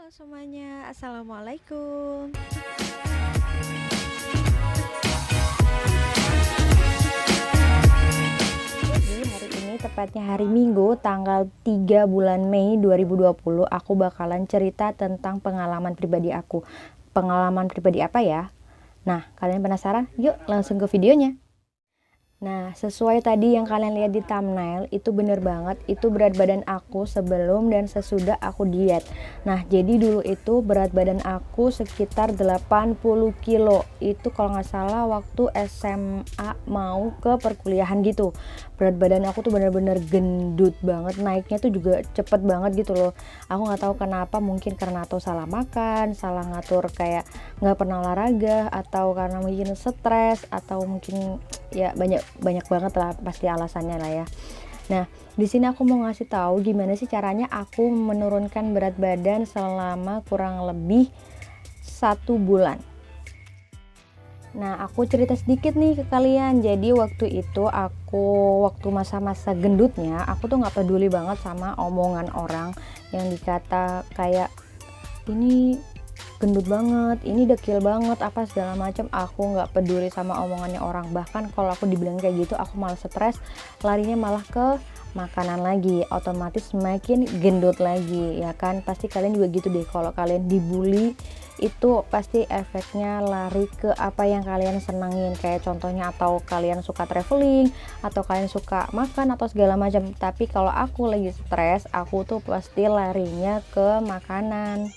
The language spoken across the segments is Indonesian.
Halo semuanya, Assalamualaikum. Jadi hari ini tepatnya hari Minggu tanggal 3 bulan Mei 2020 aku bakalan cerita tentang pengalaman pribadi aku. Pengalaman pribadi apa ya? Nah, kalian penasaran? Yuk langsung ke videonya. Nah, sesuai tadi yang kalian lihat di thumbnail, itu bener banget, itu berat badan aku sebelum dan sesudah aku diet. Nah, jadi dulu itu berat badan aku sekitar 80 kilo. Itu kalau nggak salah waktu SMA mau ke perkuliahan gitu. Berat badan aku tuh bener-bener gendut banget, naiknya tuh juga cepet banget gitu loh. Aku nggak tahu kenapa, mungkin karena atau salah makan, salah ngatur kayak nggak pernah olahraga, atau karena mungkin stres, atau mungkin ya banyak banget lah pasti alasannya lah ya. Nah, di sini aku mau ngasih tahu gimana sih caranya aku menurunkan berat badan selama kurang lebih 1 bulan. Nah, aku cerita sedikit nih ke kalian. Jadi waktu itu waktu masa-masa gendutnya, aku tuh nggak peduli banget sama omongan orang yang dikata kayak ini gendut banget, ini dekil banget, apa segala macam. Aku nggak peduli sama omongannya orang. Bahkan kalau aku dibilang kayak gitu, aku malah stres, larinya malah ke makanan lagi, otomatis semakin gendut lagi, ya kan? Pasti kalian juga gitu deh, kalau kalian dibully itu pasti efeknya lari ke apa yang kalian senangin, kayak contohnya atau kalian suka traveling, atau kalian suka makan atau segala macam. Tapi kalau aku lagi stres, aku tuh pasti larinya ke makanan.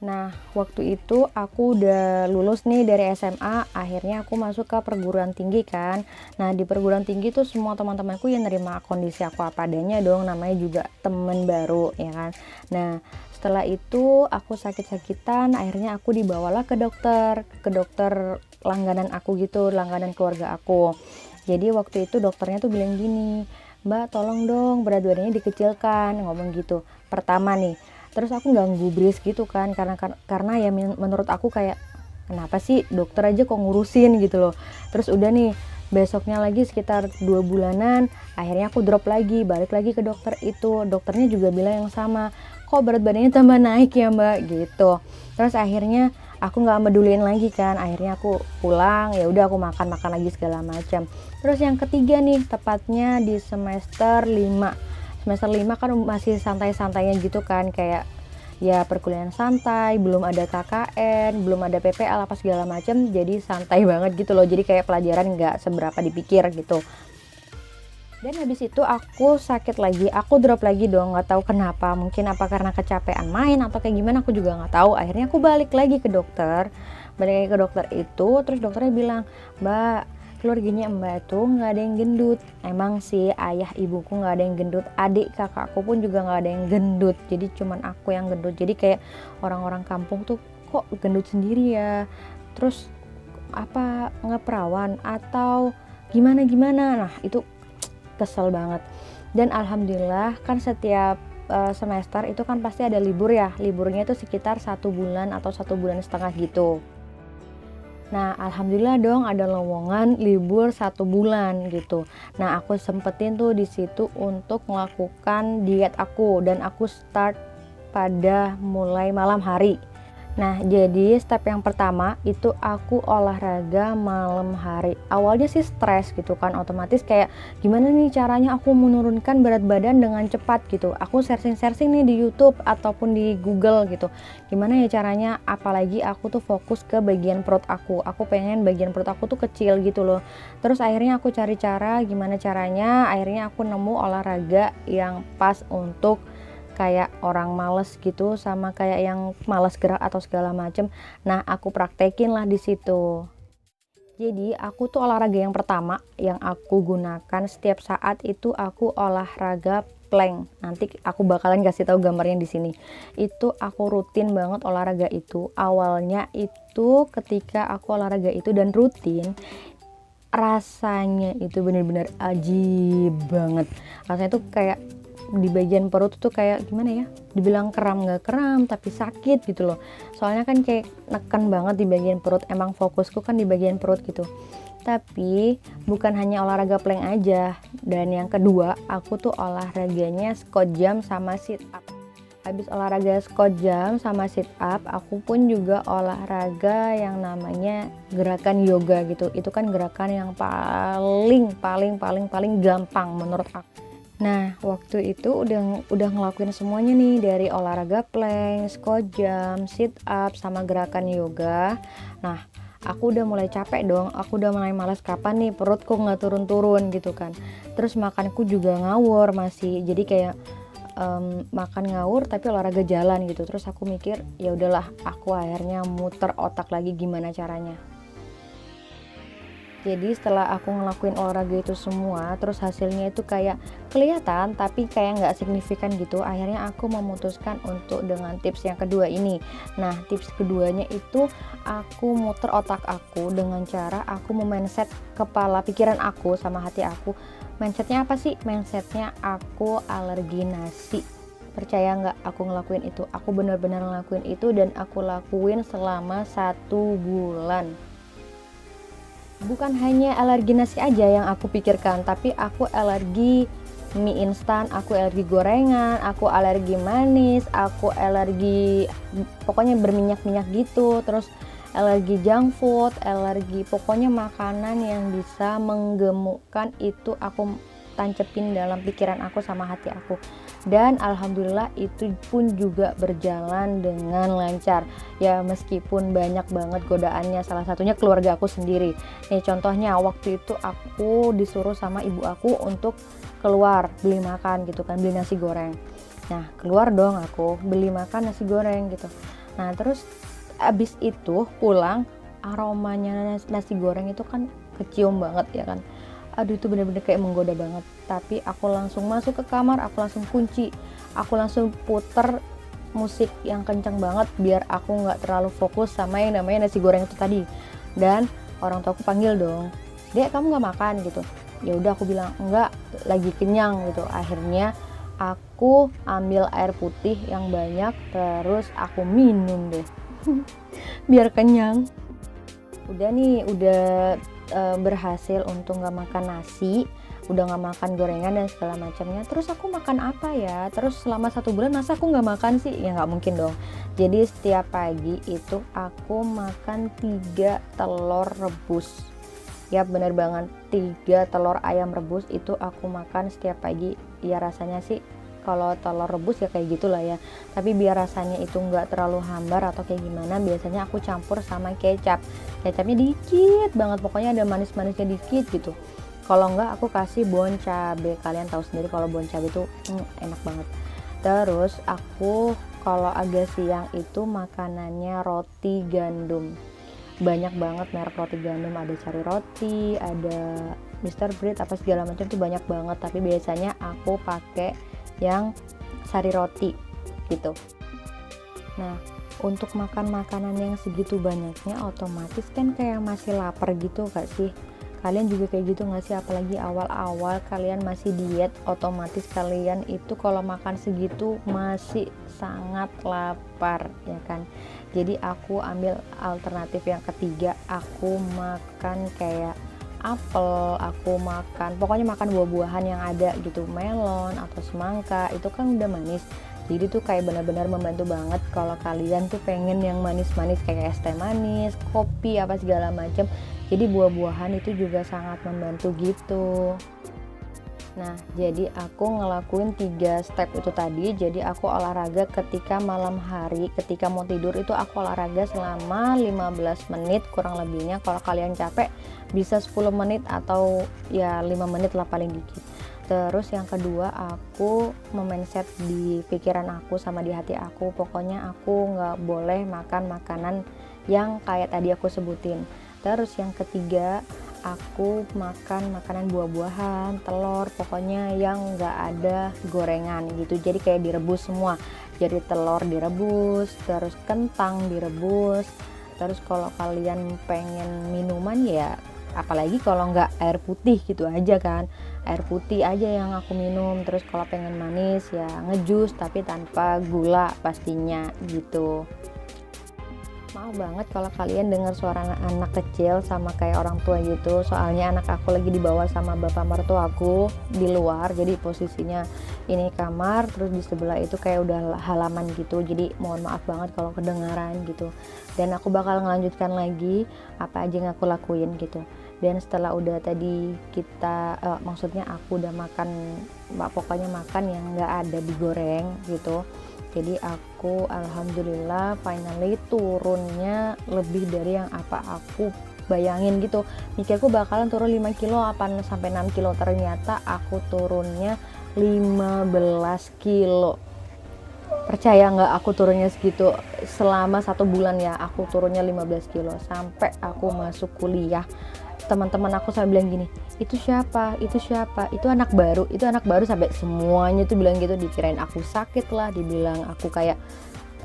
Nah, waktu itu aku udah lulus nih dari SMA, akhirnya aku masuk ke perguruan tinggi kan. Nah, di perguruan tinggi tuh semua teman-temanku yang nerima kondisi aku apa adanya dong, namanya juga temen baru, ya kan. Nah, setelah itu aku sakit-sakitan, akhirnya aku dibawalah ke dokter langganan aku gitu, langganan keluarga aku. Jadi waktu itu dokternya tuh bilang gini, "Mbak, tolong dong berat badannya dikecilkan," ngomong gitu. Pertama nih, terus aku nggak gubris gitu kan, karena ya menurut aku kayak kenapa sih dokter aja kok ngurusin gitu loh. Terus udah nih, besoknya lagi sekitar 2 bulanan, akhirnya aku drop lagi, balik lagi ke dokter itu. Dokternya juga bilang yang sama, kok berat badannya tambah naik ya mbak gitu. Terus akhirnya aku nggak meduliin lagi kan, akhirnya aku pulang, ya udah aku makan lagi segala macam. Terus yang ketiga nih, tepatnya di semester 5 kan masih santai-santainya gitu kan, kayak ya perkuliahan santai, belum ada KKN, belum ada PPL apa segala macam, jadi santai banget gitu loh. Jadi kayak pelajaran nggak seberapa dipikir gitu. Dan habis itu aku sakit lagi, aku drop lagi dong, nggak tahu kenapa, mungkin apa karena kecapean main atau kayak gimana, aku juga nggak tahu. Akhirnya aku balik lagi ke dokter, itu, terus dokternya bilang, "Mbak, keluarganya mbak itu nggak ada yang gendut." Emang sih ayah ibuku nggak ada yang gendut, adik kakakku pun juga nggak ada yang gendut, jadi cuman aku yang gendut. Jadi kayak orang-orang kampung tuh kok gendut sendiri ya, terus apa nggak perawan atau gimana. Nah itu kesel banget. Dan alhamdulillah kan setiap semester itu kan pasti ada libur ya, liburnya itu sekitar 1 bulan atau 1,5 bulan gitu. Nah, alhamdulillah dong ada lowongan libur 1 bulan gitu. Nah, aku sempetin tuh di situ untuk melakukan diet aku, dan aku start pada mulai malam hari. Nah, jadi step yang pertama itu aku olahraga malam hari. Awalnya sih stres gitu kan, otomatis kayak gimana nih caranya aku menurunkan berat badan dengan cepat gitu. Aku searching nih di YouTube ataupun di Google gitu. Gimana ya caranya, apalagi aku tuh fokus ke bagian perut aku. Aku pengen bagian perut aku tuh kecil gitu loh. Terus akhirnya aku cari cara gimana caranya, akhirnya aku nemu olahraga yang pas untuk kayak orang males gitu, sama kayak yang males gerak atau segala macem. Nah, aku praktekin lah di situ. Jadi aku tuh olahraga yang pertama yang aku gunakan setiap saat itu aku olahraga plank. Nanti aku bakalan kasih tahu gambarnya di sini. Itu aku rutin banget olahraga itu. Awalnya itu ketika aku olahraga itu dan rutin, rasanya itu bener-bener ajib banget. Rasanya tuh kayak di bagian perut tuh kayak gimana ya, dibilang kram nggak kram tapi sakit gitu loh. Soalnya kan kayak neken banget di bagian perut, emang fokusku kan di bagian perut gitu. Tapi bukan hanya olahraga plank aja, dan yang kedua aku tuh olahraganya squat jump sama sit up. Habis olahraga squat jump sama sit up, aku pun juga olahraga yang namanya gerakan yoga gitu. Itu kan gerakan yang paling gampang menurut aku. Nah, waktu itu udah ngelakuin semuanya nih, dari olahraga plank, squat jump, sit up sama gerakan yoga. Nah, aku udah mulai capek dong, aku udah mulai malas, kapan nih perutku nggak turun-turun gitu kan. Terus makanku juga ngawur masih, jadi kayak makan ngawur tapi olahraga jalan gitu. Terus aku mikir ya udahlah, aku akhirnya muter otak lagi gimana caranya. Jadi setelah aku ngelakuin olahraga itu semua, terus hasilnya itu kayak kelihatan tapi kayak nggak signifikan gitu. Akhirnya aku memutuskan untuk dengan tips yang kedua ini. Nah, tips keduanya itu aku muter otak aku dengan cara aku mindset kepala pikiran aku sama hati aku. Mindsetnya apa sih? Mindsetnya aku alergi nasi. Percaya nggak aku ngelakuin itu? Aku benar-benar ngelakuin itu dan aku lakuin selama 1 bulan. Bukan hanya alergi nasi aja yang aku pikirkan, tapi aku alergi mie instan, aku alergi gorengan, aku alergi manis, aku alergi pokoknya berminyak-minyak gitu, terus alergi junk food, alergi pokoknya makanan yang bisa menggemukkan itu aku tancepin dalam pikiran aku sama hati aku. Dan alhamdulillah itu pun juga berjalan dengan lancar ya, meskipun banyak banget godaannya, salah satunya keluarga aku sendiri. Nih contohnya, waktu itu aku disuruh sama ibu aku untuk keluar beli makan gitu kan, beli nasi goreng. Nah keluar dong aku beli makan nasi goreng gitu. Nah terus abis itu pulang, aromanya nasi goreng itu kan kecium banget ya kan. Aduh itu bener-bener kayak menggoda banget. Tapi aku langsung masuk ke kamar, aku langsung kunci, aku langsung puter musik yang kenceng banget biar aku nggak terlalu fokus sama yang namanya nasi goreng itu tadi. Dan orang tua aku panggil dong, "Dek, kamu nggak makan?" gitu. Ya udah aku bilang enggak, lagi kenyang gitu. Akhirnya aku ambil air putih yang banyak, terus aku minum deh biar kenyang. Udah nih, udah berhasil untuk nggak makan nasi, udah nggak makan gorengan dan segala macamnya. Terus aku makan apa ya? Terus selama 1 bulan masa aku nggak makan sih? Ya nggak mungkin dong. Jadi setiap pagi itu aku makan 3 telur rebus. Ya bener banget, 3 telur ayam rebus itu aku makan setiap pagi. Ya rasanya sih kalau telur rebus ya kayak gitulah ya, tapi biar rasanya itu nggak terlalu hambar atau kayak gimana, biasanya aku campur sama kecapnya dikit banget, pokoknya ada manis-manisnya dikit gitu. Kalau nggak aku kasih bon cabe, kalian tahu sendiri kalau bon cabe itu enak banget. Terus aku kalau agak siang itu makanannya roti gandum, banyak banget merek roti gandum, ada Cari Roti, ada Mr. Bread, apa segala macam tuh banyak banget, tapi biasanya aku pakai yang Sari Roti gitu. Nah untuk makan makanan yang segitu banyaknya otomatis kan kayak masih lapar gitu gak sih? Kalian juga kayak gitu gak sih? Apalagi awal-awal kalian masih diet, otomatis kalian itu kalau makan segitu masih sangat lapar ya kan. Jadi aku ambil alternatif yang ketiga, aku makan kayak apel, aku makan pokoknya makan buah-buahan yang ada gitu, melon atau semangka, itu kan udah manis. Jadi tuh kayak benar-benar membantu banget kalau kalian tuh pengen yang manis-manis kayak es teh manis, kopi apa segala macam. Jadi buah-buahan itu juga sangat membantu gitu. Nah jadi aku ngelakuin 3 step itu tadi. Jadi aku olahraga ketika malam hari, ketika mau tidur itu aku olahraga selama 15 menit kurang lebihnya. Kalau kalian capek bisa 10 menit atau ya 5 menit lah paling dikit. Terus yang kedua, aku mindset di pikiran aku sama di hati aku, pokoknya aku nggak boleh makan makanan yang kayak tadi aku sebutin. Terus yang ketiga, aku makan makanan buah-buahan, telur, pokoknya yang nggak ada gorengan gitu. Jadi kayak direbus semua. Jadi telur direbus, terus kentang direbus. Terus kalau kalian pengen minuman ya, apalagi kalau nggak air putih gitu aja kan, air putih aja yang aku minum. Terus kalau pengen manis ya ngejus tapi tanpa gula pastinya gitu. Maaf banget kalau kalian dengar suara anak kecil sama kayak orang tua gitu, soalnya anak aku lagi dibawa sama bapak mertua aku di luar, jadi posisinya ini kamar, terus di sebelah itu kayak udah halaman gitu, jadi mohon maaf banget kalau kedengaran gitu. Dan aku bakal ngelanjutkan lagi apa aja yang aku lakuin gitu. Dan setelah udah tadi kita maksudnya aku udah makan, pokoknya makan yang nggak ada digoreng gitu, jadi aku alhamdulillah finally turunnya lebih dari yang apa aku bayangin gitu. Mikirku bakalan turun 5 kilo apa sampai 6 kilo, ternyata aku turunnya 15 kilo. Percaya nggak aku turunnya segitu? Selama 1 bulan ya aku turunnya 15 kilo sampai aku masuk kuliah. Teman-teman aku saya bilang gini, itu siapa, itu siapa, itu anak baru, itu anak baru, sampai semuanya tuh bilang gitu. Dikirain aku sakit lah, dibilang aku kayak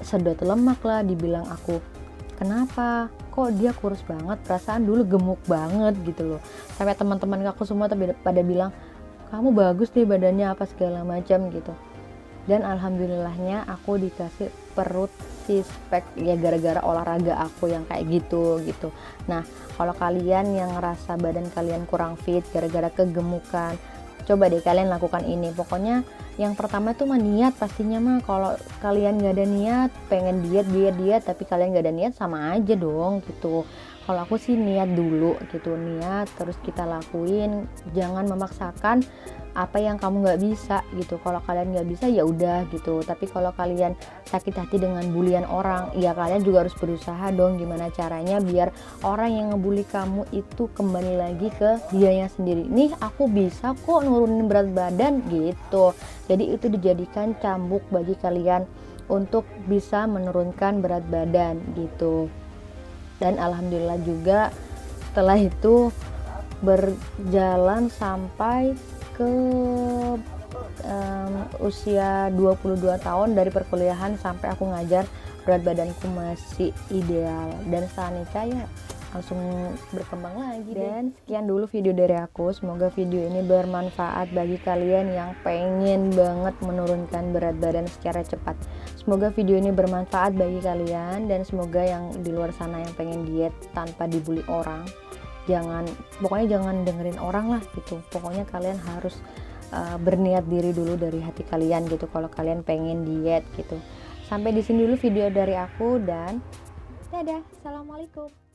sedot lemak lah, dibilang aku kenapa kok dia kurus banget, perasaan dulu gemuk banget gitu loh. Sampai teman-teman aku semua pada bilang kamu bagus deh badannya apa segala macam gitu. Dan alhamdulillahnya aku dikasih perut six pack ya gara-gara olahraga aku yang kayak gitu. Nah, kalau kalian yang ngerasa badan kalian kurang fit gara-gara kegemukan, coba deh kalian lakukan ini. Pokoknya yang pertama tuh niat pastinya mah. Kalau kalian nggak ada niat pengen diet tapi kalian nggak ada niat, sama aja dong gitu. Kalau aku sih niat dulu gitu, niat terus kita lakuin, jangan memaksakan apa yang kamu nggak bisa gitu. Kalau kalian nggak bisa ya udah gitu. Tapi kalau kalian sakit hati dengan bulian orang, ya kalian juga harus berusaha dong gimana caranya biar orang yang ngebully kamu itu kembali lagi ke dianya sendiri. Nih aku bisa kok nurunin berat badan gitu. Jadi itu dijadikan cambuk bagi kalian untuk bisa menurunkan berat badan gitu. Dan alhamdulillah juga setelah itu berjalan sampai ke usia 22 tahun, dari perkuliahan sampai aku ngajar, berat badanku masih ideal. Dan setelah nikah ya langsung berkembang lagi. Dan sekian dulu video dari aku, semoga video ini bermanfaat bagi kalian yang pengen banget menurunkan berat badan secara cepat. Semoga video ini bermanfaat bagi kalian, dan semoga yang di luar sana yang pengen diet tanpa dibully orang, pokoknya jangan dengerin orang lah gitu. Pokoknya kalian harus berniat diri dulu dari hati kalian gitu kalau kalian pengen diet gitu. Sampai di sini dulu video dari aku, dan dadah, assalamualaikum.